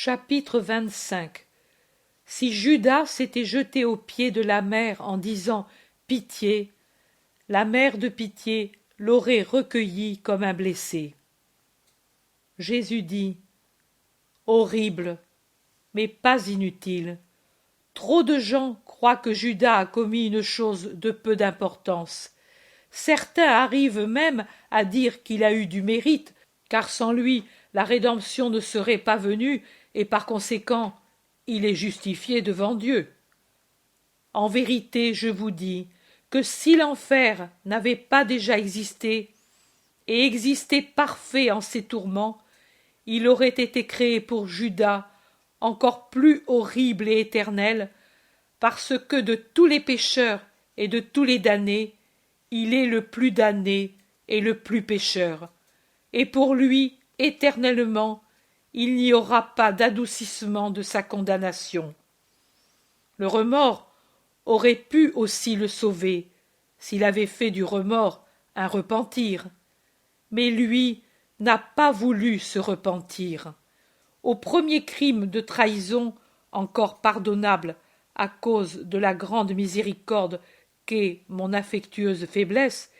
Chapitre 25. Si Judas s'était jeté aux pieds de la mère en disant « Pitié », la mère de pitié l'aurait recueilli comme un blessé. Jésus dit « Horrible, mais pas inutile. Trop de gens croient que Judas a commis une chose de peu d'importance. Certains arrivent même à dire qu'il a eu du mérite, car sans lui la rédemption ne serait pas venue, et par conséquent il est justifié devant Dieu. En vérité, je vous dis que si l'enfer n'avait pas déjà existé, et existé parfait en ses tourments, il aurait été créé pour Judas encore plus horrible et éternel, parce que de tous les pécheurs et de tous les damnés, il est le plus damné et le plus pécheur, et pour lui, éternellement, il n'y aura pas d'adoucissement de sa condamnation. Le remords aurait pu aussi le sauver, s'il avait fait du remords un repentir, mais lui n'a pas voulu se repentir. Au premier crime de trahison, encore pardonnable à cause de la grande miséricorde qu'est mon affectueuse faiblesse,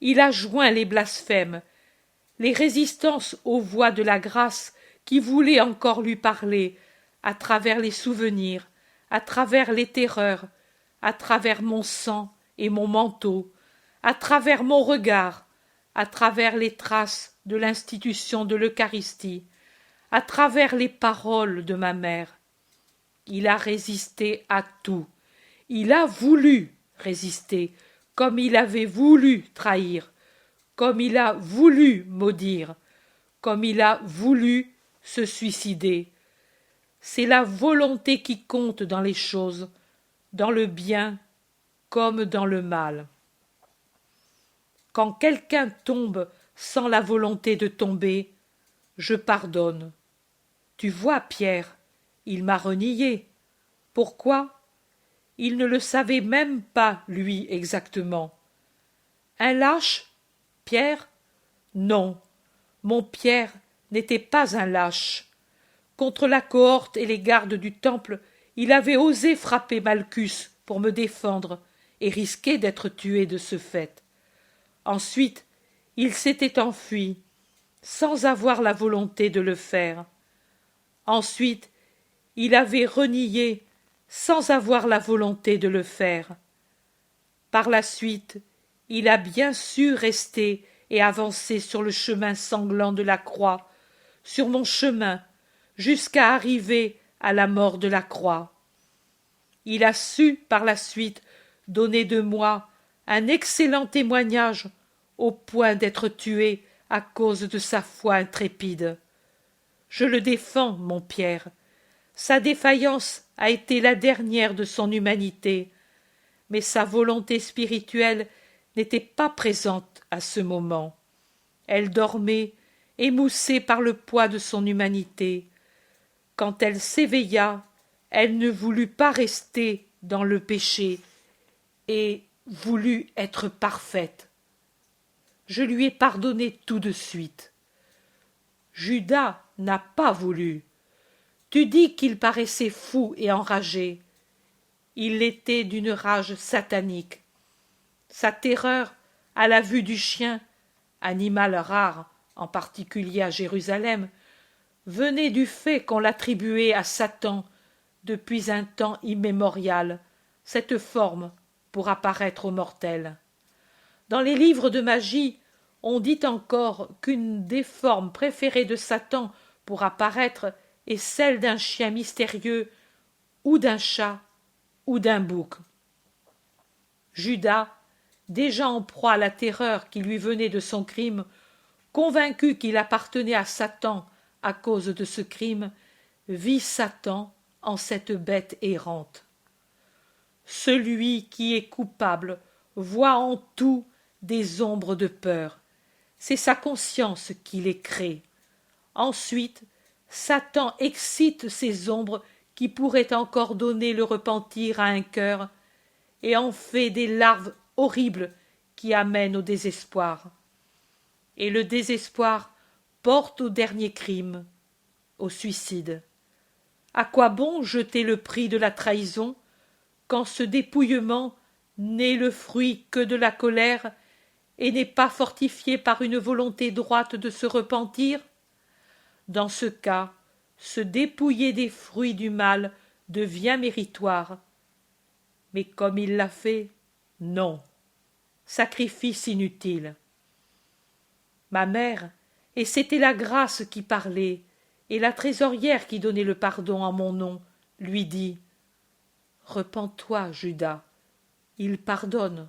il a joint les blasphèmes, les résistances aux voix de la grâce qui voulaient encore lui parler, à travers les souvenirs, à travers les terreurs, à travers mon sang et mon manteau, à travers mon regard, à travers les traces de l'institution de l'Eucharistie, à travers les paroles de ma mère. Il a résisté à tout. Il a voulu résister, comme il avait voulu trahir, comme il a voulu maudire, comme il a voulu se suicider. C'est la volonté qui compte dans les choses, dans le bien comme dans le mal. Quand quelqu'un tombe sans la volonté de tomber, je pardonne. Tu vois, Pierre, il m'a renié. Pourquoi? Il ne le savait même pas, lui, exactement. Un lâche, Pierre? Non, mon Pierre n'était pas un lâche. Contre la cohorte et les gardes du temple, il avait osé frapper Malchus pour me défendre et risquer d'être tué de ce fait. Ensuite, il s'était enfui, sans avoir la volonté de le faire. Ensuite, il avait renié, sans avoir la volonté de le faire. Par la suite, il a bien su rester et avancer sur le chemin sanglant de la croix, sur mon chemin, jusqu'à arriver à la mort de la croix. Il a su, par la suite, donner de moi un excellent témoignage, au point d'être tué à cause de sa foi intrépide. Je le défends, mon Pierre. Sa défaillance a été la dernière de son humanité, mais sa volonté spirituelle n'était pas présente à ce moment. Elle dormait, émoussée par le poids de son humanité. Quand elle s'éveilla, elle ne voulut pas rester dans le péché et voulut être parfaite. Je lui ai pardonné tout de suite. Judas n'a pas voulu. Tu dis qu'il paraissait fou et enragé. Il l'était d'une rage satanique. Sa terreur à la vue du chien, animal rare, en particulier à Jérusalem, venait du fait qu'on l'attribuait à Satan depuis un temps immémorial, cette forme pour apparaître aux mortels. Dans les livres de magie, on dit encore qu'une des formes préférées de Satan pour apparaître est celle d'un chien mystérieux ou d'un chat ou d'un bouc. Judas, déjà en proie à la terreur qui lui venait de son crime, convaincu qu'il appartenait à Satan à cause de ce crime, vit Satan en cette bête errante. Celui qui est coupable voit en tout des ombres de peur. C'est sa conscience qui les crée. Ensuite, Satan excite ces ombres qui pourraient encore donner le repentir à un cœur et en fait des larves horribles qui amènent au désespoir. Et le désespoir porte au dernier crime, au suicide. À quoi bon jeter le prix de la trahison, quand ce dépouillement n'est le fruit que de la colère et n'est pas fortifié par une volonté droite de se repentir? Dans ce cas, se dépouiller des fruits du mal devient méritoire. Mais comme il l'a fait, non. Sacrifice inutile. Ma mère, et c'était la grâce qui parlait, et la trésorière qui donnait le pardon en mon nom, lui dit: Repens-toi, Judas, il pardonne.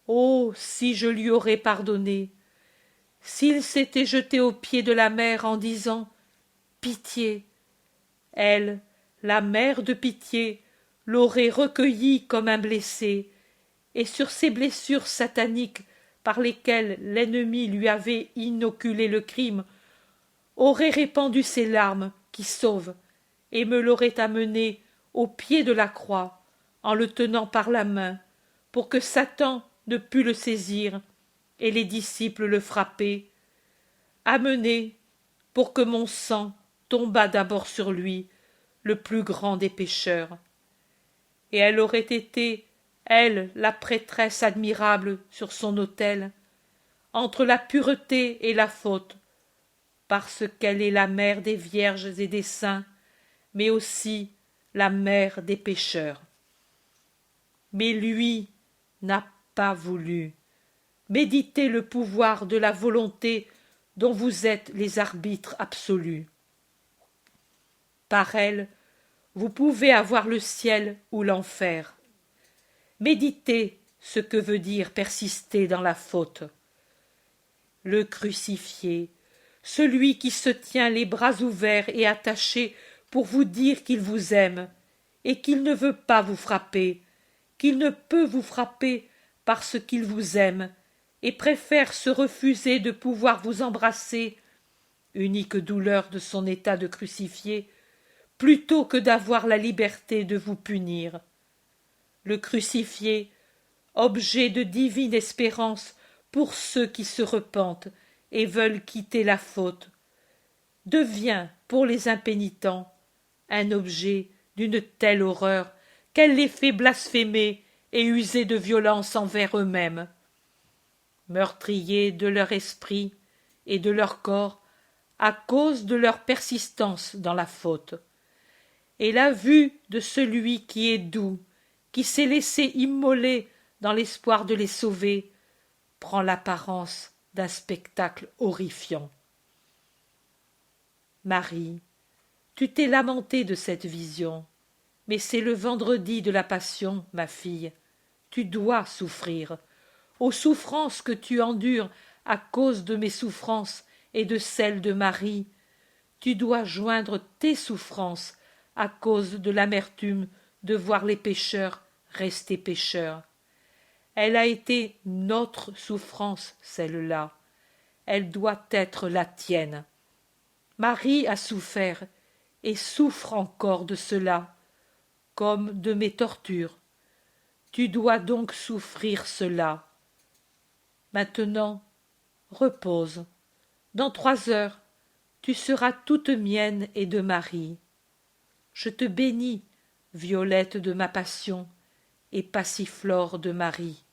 Oh, si je lui aurais pardonné, s'il s'était jeté aux pieds de la mère en disant: Pitié, elle, la mère de pitié, l'aurait recueilli comme un blessé, et sur ces blessures sataniques par lesquelles l'ennemi lui avait inoculé le crime, aurait répandu ses larmes qui sauvent, et me l'aurait amené au pied de la croix, en le tenant par la main, pour que Satan ne pût le saisir, et les disciples le frapper, amené pour que mon sang tombât d'abord sur lui, le plus grand des pécheurs. Et elle aurait été, elle, la prêtresse admirable sur son autel, entre la pureté et la faute, parce qu'elle est la mère des vierges et des saints, mais aussi la mère des pécheurs. Mais lui n'a pas voulu. Méditez le pouvoir de la volonté dont vous êtes les arbitres absolus. Par elle, vous pouvez avoir le ciel ou l'enfer. Méditez ce que veut dire persister dans la faute. Le crucifié, celui qui se tient les bras ouverts et attachés pour vous dire qu'il vous aime, et qu'il ne veut pas vous frapper, qu'il ne peut vous frapper parce qu'il vous aime, et préfère se refuser de pouvoir vous embrasser, unique douleur de son état de crucifié, plutôt que d'avoir la liberté de vous punir. Le crucifié, objet de divine espérance pour ceux qui se repentent et veulent quitter la faute, devient, pour les impénitents, un objet d'une telle horreur qu'elle les fait blasphémer et user de violence envers eux-mêmes. Meurtriers de leur esprit et de leur corps à cause de leur persistance dans la faute. Et la vue de celui qui est doux, qui s'est laissé immoler dans l'espoir de les sauver, prend l'apparence d'un spectacle horrifiant. Marie, tu t'es lamentée de cette vision, mais c'est le vendredi de la Passion, ma fille. Tu dois souffrir. Aux souffrances que tu endures à cause de mes souffrances et de celles de Marie, tu dois joindre tes souffrances à cause de l'amertume de voir les pécheurs rester pécheurs. Elle a été notre souffrance, celle-là. Elle doit être la tienne. Marie a souffert et souffre encore de cela, comme de mes tortures. Tu dois donc souffrir cela. Maintenant, repose. Dans 3 heures, tu seras toute mienne et de Marie. Je te bénis, violette de ma passion et passiflore de Marie.